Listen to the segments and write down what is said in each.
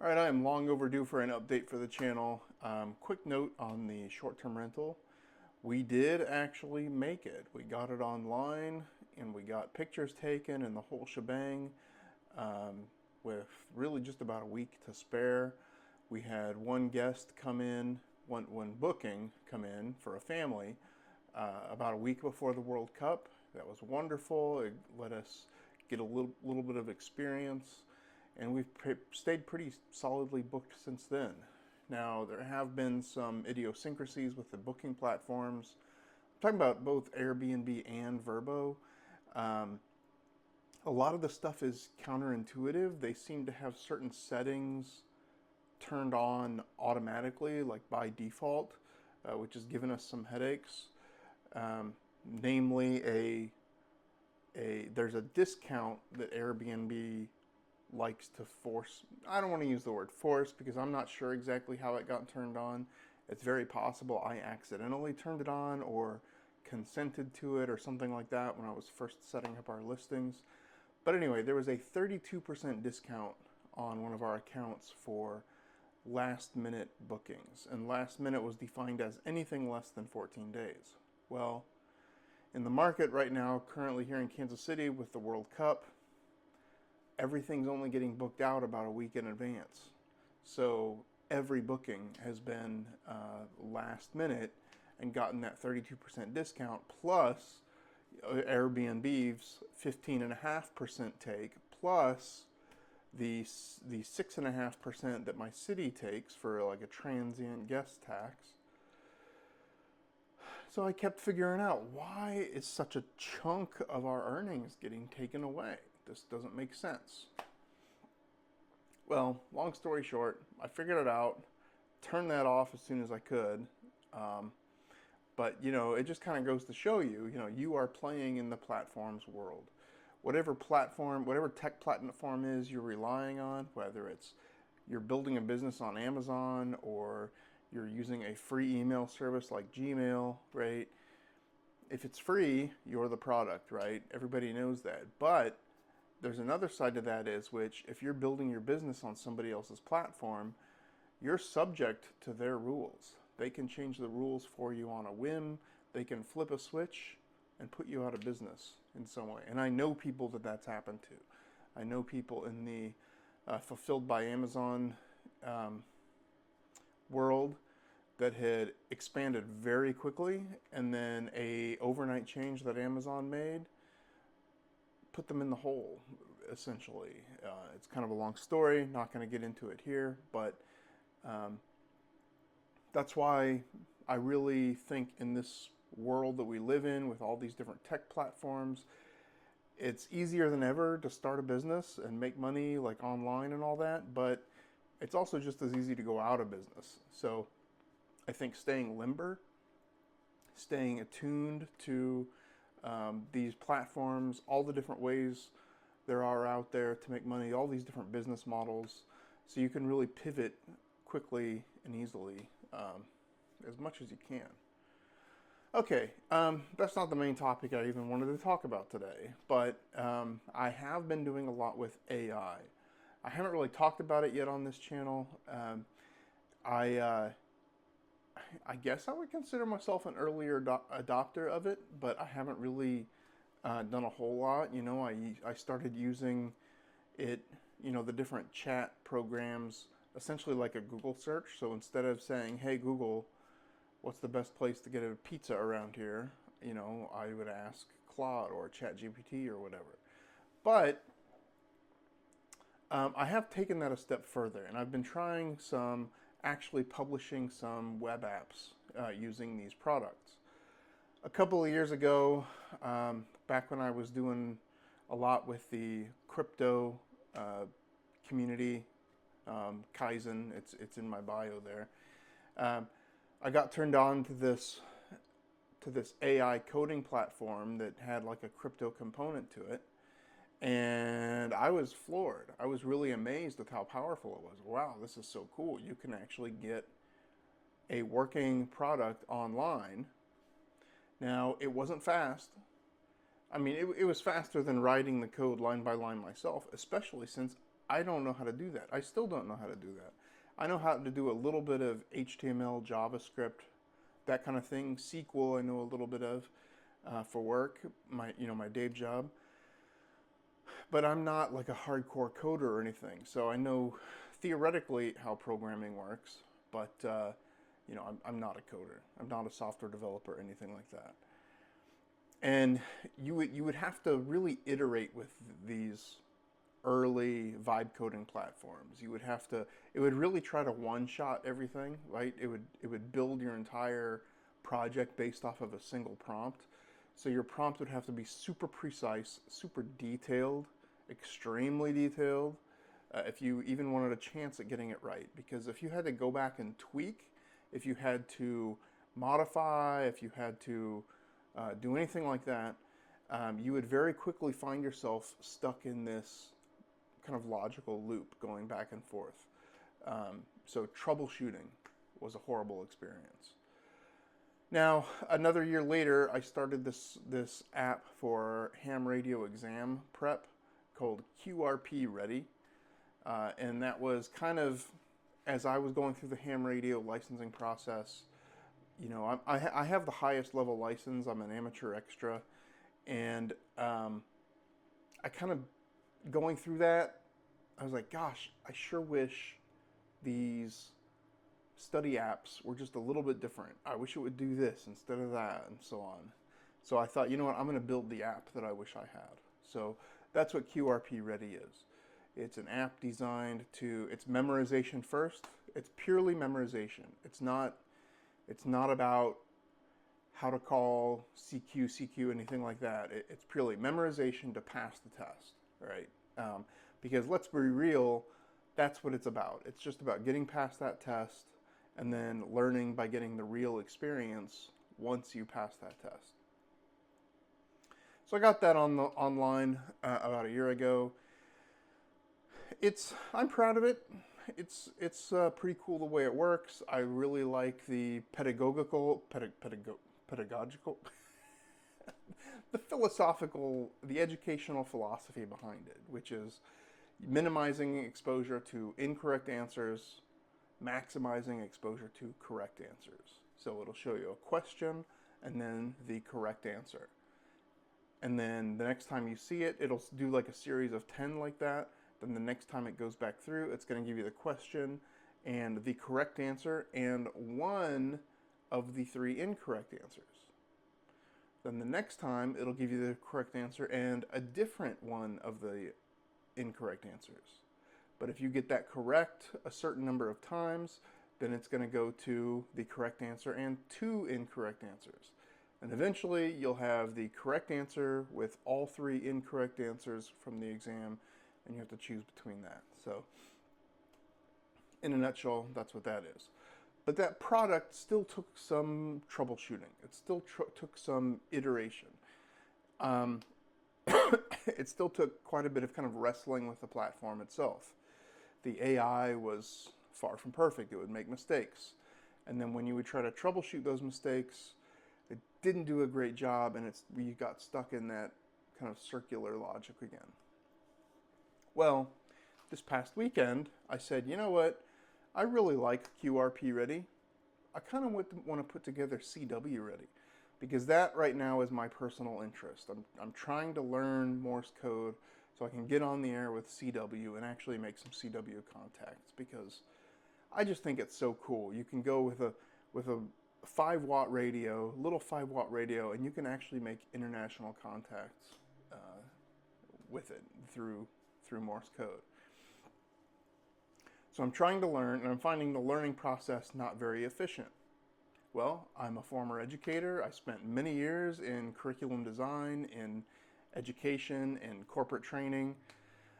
All right, I am long overdue for an update for the channel. Quick note on the short-term rental. We did actually make it. We got it online and we got pictures taken and the whole shebang with really just about a week to spare. We had one guest come in, one booking come in for a family about a week before the World Cup. That was wonderful. It let us get a little bit of experience, and we've stayed pretty solidly booked since then. Now, there have been some idiosyncrasies with the booking platforms. I'm talking about both Airbnb and Vrbo. A lot of the stuff is counterintuitive. They seem to have certain settings turned on automatically, like by default, which has given us some headaches. Namely, there's a discount that Airbnb likes to force. I don't want to use the word force because I'm not sure exactly how it got turned on. It's very possible I accidentally turned it on or consented to it or something like that when I was first setting up our listings. But anyway, there was a 32% discount on one of our accounts for last minute bookings. And last minute was defined as anything less than 14 days. Well, in the market right now, currently here in Kansas City with the World Cup, everything's only getting booked out about a week in advance. So every booking has been last minute and gotten that 32% discount plus Airbnb's 15.5% take plus the 6.5% that my city takes for like a transient guest tax. So I kept figuring out, why is such a chunk of our earnings getting taken away? This doesn't make sense. Well, long story short, I figured it out, turned that off as soon as I could. But, it just kind of goes to show you, you are playing in the platform's world. Whatever platform, whatever tech platform is you're relying on, whether it's you're building a business on Amazon or you're using a free email service like Gmail, right? If it's free, you're the product, right? Everybody knows that. But there's another side to that is which if you're building your business on somebody else's platform, you're subject to their rules. They can change the rules for you on a whim. They can flip a switch and put you out of business in some way. And I know people that that's happened to. I know people in the fulfilled by Amazon world that had expanded very quickly, and then a overnight change that Amazon made put them in the hole, essentially. It's kind of a long story, not going to get into it here, but that's why I really think in this world that we live in with all these different tech platforms, it's easier than ever to start a business and make money like online and all that, but it's also just as easy to go out of business. So I think staying limber, staying attuned to these platforms, all the different ways there are out there to make money, all these different business models, so you can really pivot quickly and easily as much as you can. Okay, that's not the main topic I even wanted to talk about today, but I have been doing a lot with AI. I haven't really talked about it yet on this channel. I guess I would consider myself an earlier adopter of it, but I haven't really done a whole lot. I started using it, the different chat programs, essentially like a Google search. So instead of saying, hey, Google, what's the best place to get a pizza around here? I would ask Claude or ChatGPT or whatever. But I have taken that a step further, and I've been trying actually publishing some web apps using these products. A couple of years ago, back when I was doing a lot with the crypto community, Kaizen, it's in my bio there. I got turned on to this AI coding platform that had like a crypto component to it. And I was floored. I was really amazed at how powerful it was. Wow, this is so cool. You can actually get a working product online. Now, it wasn't fast. I mean, it was faster than writing the code line by line myself, especially since I don't know how to do that. I still don't know how to do that. I know how to do a little bit of HTML, JavaScript, that kind of thing. SQL, I know a little bit of for work, my day job. But I'm not like a hardcore coder or anything. So I know theoretically how programming works, but I'm not a coder. I'm not a software developer or anything like that. And you would have to really iterate with these early vibe coding platforms. It would really try to one-shot everything, right? It would build your entire project based off of a single prompt. So your prompt would have to be super precise, super detailed, extremely detailed, if you even wanted a chance at getting it right. Because if you had to go back and tweak, if you had to modify, if you had to do anything like that, you would very quickly find yourself stuck in this kind of logical loop going back and forth. So troubleshooting was a horrible experience. Now, another year later, I started this app for ham radio exam prep called QRP Ready. And that was kind of, as I was going through the ham radio licensing process, I have the highest level license. I'm an amateur extra. And I kind of, going through that, I was like, gosh, I sure wish these study apps were just a little bit different. I wish it would do this instead of that, and so on. So I thought, you know what, I'm going to build the app that I wish I had. So that's what QRP Ready is. It's an app designed it's memorization first. It's purely memorization. It's not about how to call CQ, anything like that. It's purely memorization to pass the test, right? Because let's be real, that's what it's about. It's just about getting past that test and then learning by getting the real experience once you pass that test. So I got that online about a year ago. I'm proud of it. It's pretty cool the way it works. I really like the pedagogical, the educational philosophy behind it, which is minimizing exposure to incorrect answers, maximizing exposure to correct answers. So it'll show you a question and then the correct answer. And then the next time you see it, it'll do like a series of 10 like that. Then the next time it goes back through, it's going to give you the question and the correct answer and one of the 3 incorrect answers. Then the next time, it'll give you the correct answer and a different one of the incorrect answers. But if you get that correct a certain number of times, then it's going to go to the correct answer and 2 incorrect answers. And eventually, you'll have the correct answer with all 3 incorrect answers from the exam, and you have to choose between that. So, in a nutshell, that's what that is. But that product still took some troubleshooting. It still took some iteration. It still took quite a bit of kind of wrestling with the platform itself. The AI was far from perfect. It would make mistakes. And then when you would try to troubleshoot those mistakes, it didn't do a great job, and you got stuck in that kind of circular logic again. Well, this past weekend, I said, you know what? I really like QRP Ready. I kind of want to put together CW Ready, because that right now is my personal interest. I'm trying to learn Morse code so I can get on the air with CW and actually make some CW contacts, because I just think it's so cool. You can go with a 5-watt radio, little 5-watt radio, and you can actually make international contacts with it through Morse code. So I'm trying to learn, and I'm finding the learning process not very efficient. Well, I'm a former educator. I spent many years in curriculum design, in education, and corporate training.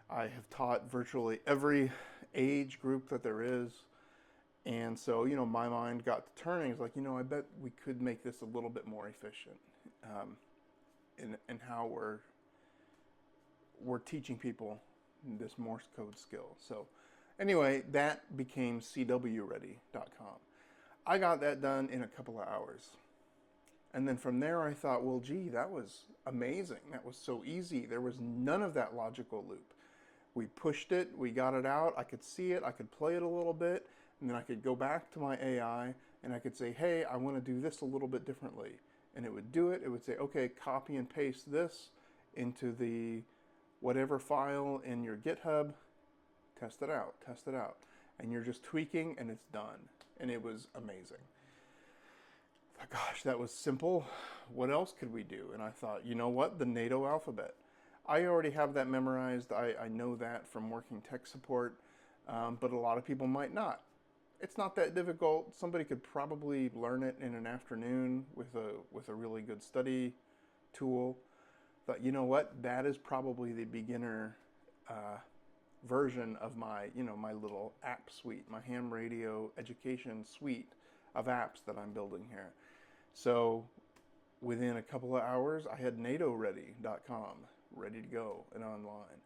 I have taught virtually every age group that there is. And so, my mind got to turning. It's like, I bet we could make this a little bit more efficient in how we're teaching people this Morse code skill. So anyway, that became CWReady.com. I got that done in a couple of hours. And then from there I thought, well, gee, that was amazing. That was so easy. There was none of that logical loop. We pushed it, we got it out, I could see it, I could play it a little bit, and then I could go back to my AI and I could say, hey, I want to do this a little bit differently. And it would do it. It would say, okay, copy and paste this into the whatever file in your GitHub, test it out. And you're just tweaking and it's done. And it was amazing. I thought, gosh, that was simple. What else could we do? And I thought, you know what? The NATO alphabet. I already have that memorized. I know that from working tech support, but a lot of people might not. It's not that difficult. Somebody could probably learn it in an afternoon with a really good study tool. But you know what? That is probably the beginner version of my my little app suite, my ham radio education suite of apps that I'm building here. So within a couple of hours, I had natoready.com ready to go and online.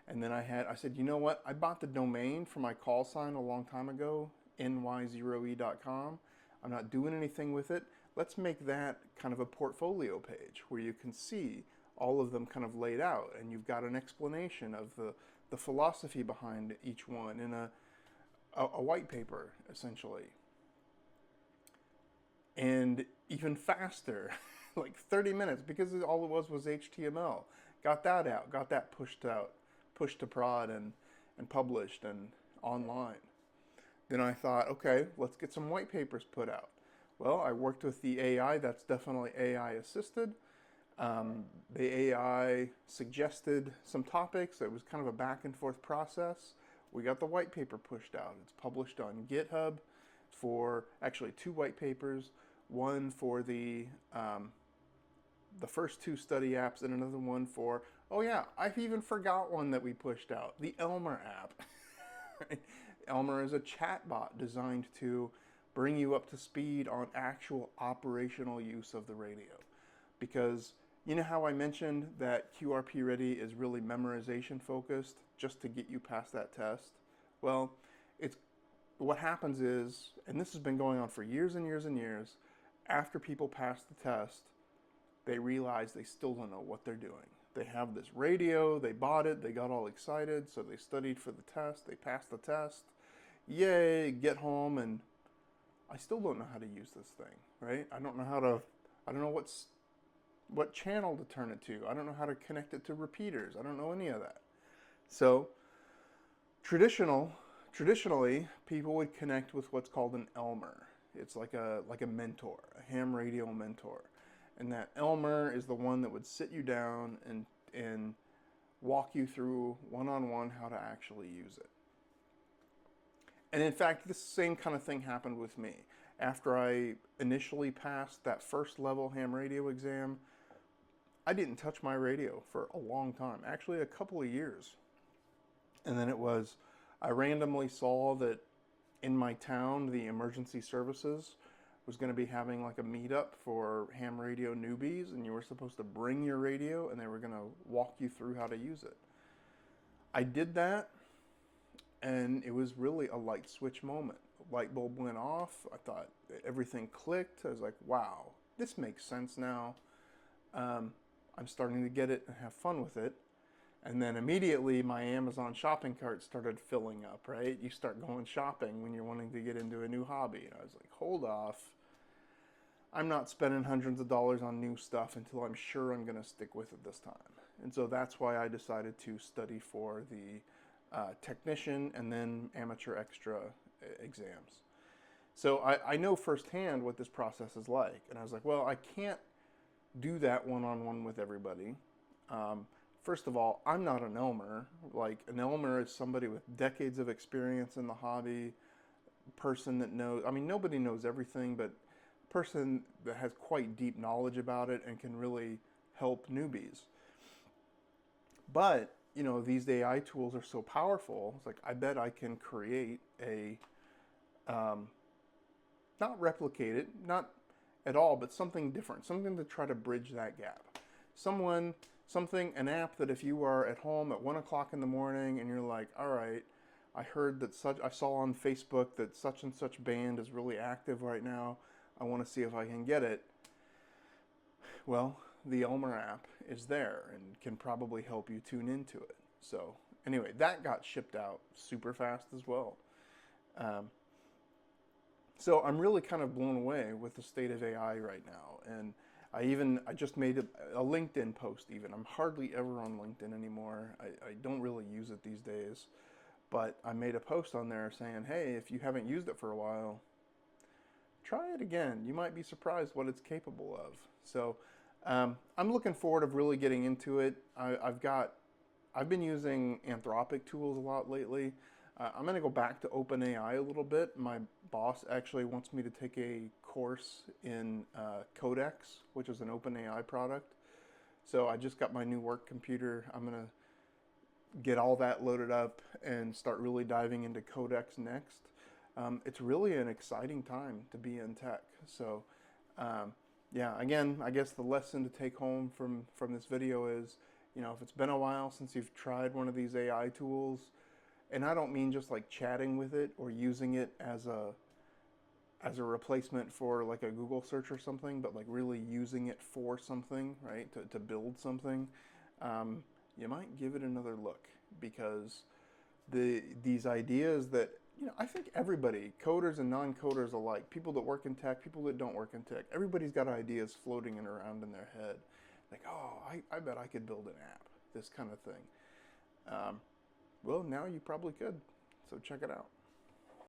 And then I said, you know what? I bought the domain for my call sign a long time ago, ny0e.com. I'm not doing anything with it. Let's make that kind of a portfolio page where you can see all of them kind of laid out, and you've got an explanation of the philosophy behind each one in a white paper, essentially. And even faster, like 30 minutes, because all it was HTML. Got that out, got that pushed to prod and published and online. Then I thought, okay, let's get some white papers put out. Well, I worked with the AI. That's definitely AI assisted. The AI suggested some topics. It was kind of a back and forth process. We got the white paper pushed out. It's published on GitHub for actually 2 white papers. One for the first 2 study apps, and another one for, oh yeah, I've even forgot one that we pushed out, the Elmer app. Elmer is a chatbot designed to bring you up to speed on actual operational use of the radio. Because you know how I mentioned that QRP Ready is really memorization focused just to get you past that test? Well, what happens is, and this has been going on for years and years and years, after people pass the test, they realize they still don't know what they're doing. They have this radio, they bought it, they got all excited, so they studied for the test, they passed the test. Yay, get home, and I still don't know how to use this thing, right? I don't know what channel to turn it to. I don't know how to connect it to repeaters. I don't know any of that. So traditionally, people would connect with what's called an Elmer. It's like a mentor, a ham radio mentor. And that Elmer is the one that would sit you down and walk you through one-on-one how to actually use it. And in fact, this same kind of thing happened with me. After I initially passed that first level ham radio exam, I didn't touch my radio for a long time, actually a couple of years. And then I randomly saw that in my town, the emergency services was going to be having like a meetup for ham radio newbies, and you were supposed to bring your radio and they were going to walk you through how to use it. I did that, and it was really a light switch moment. The light bulb went off. I thought everything clicked. I was like, wow, this makes sense now. I'm starting to get it and have fun with it. And then immediately my Amazon shopping cart started filling up, right? You start going shopping when you're wanting to get into a new hobby. And I was like, hold off. I'm not spending hundreds of dollars on new stuff until I'm sure I'm going to stick with it this time. And so that's why I decided to study for the technician and then amateur extra exams. So I know firsthand what this process is like. And I was like, well, I can't do that one-on-one with everybody. First of all, I'm not an Elmer. Like, an Elmer is somebody with decades of experience in the hobby, person that knows, I mean, nobody knows everything, but a person that has quite deep knowledge about it and can really help newbies. But, you know, these AI tools are so powerful. It's like, I bet I can create not replicate it, not at all, but something different, something to try to bridge that gap. An app that if you are at home at 1 o'clock in the morning and you're like, all right, I saw on Facebook that such and such band is really active right now. I want to see if I can get it. Well, the Elmer app is there and can probably help you tune into it. So Anyway, that got shipped out super fast as well. Um, so I'm really kind of blown away with the state of AI right now. And I just made a LinkedIn post even. I'm hardly ever on LinkedIn anymore. I don't really use it these days. But I made a post on there saying, hey, if you haven't used it for a while, try it again. You might be surprised what it's capable of. So I'm looking forward to really getting into it. I've been using Anthropic tools a lot lately. I'm going to go back to OpenAI a little bit. My boss actually wants me to take a course in Codex, which is an OpenAI product. So I just got my new work computer. I'm going to get all that loaded up and start really diving into Codex next. It's really an exciting time to be in tech. So, yeah, again, I guess the lesson to take home from this video is, if it's been a while since you've tried one of these AI tools, and I don't mean just like chatting with it or using it as a replacement for like a Google search or something, but like really using it for something, right? To build something, you might give it another look, because these ideas that I think everybody, coders and non-coders alike, people that work in tech, people that don't work in tech, everybody's got ideas floating around in their head, like, oh, I bet I could build an app, this kind of thing. Well, now you probably could, so check it out.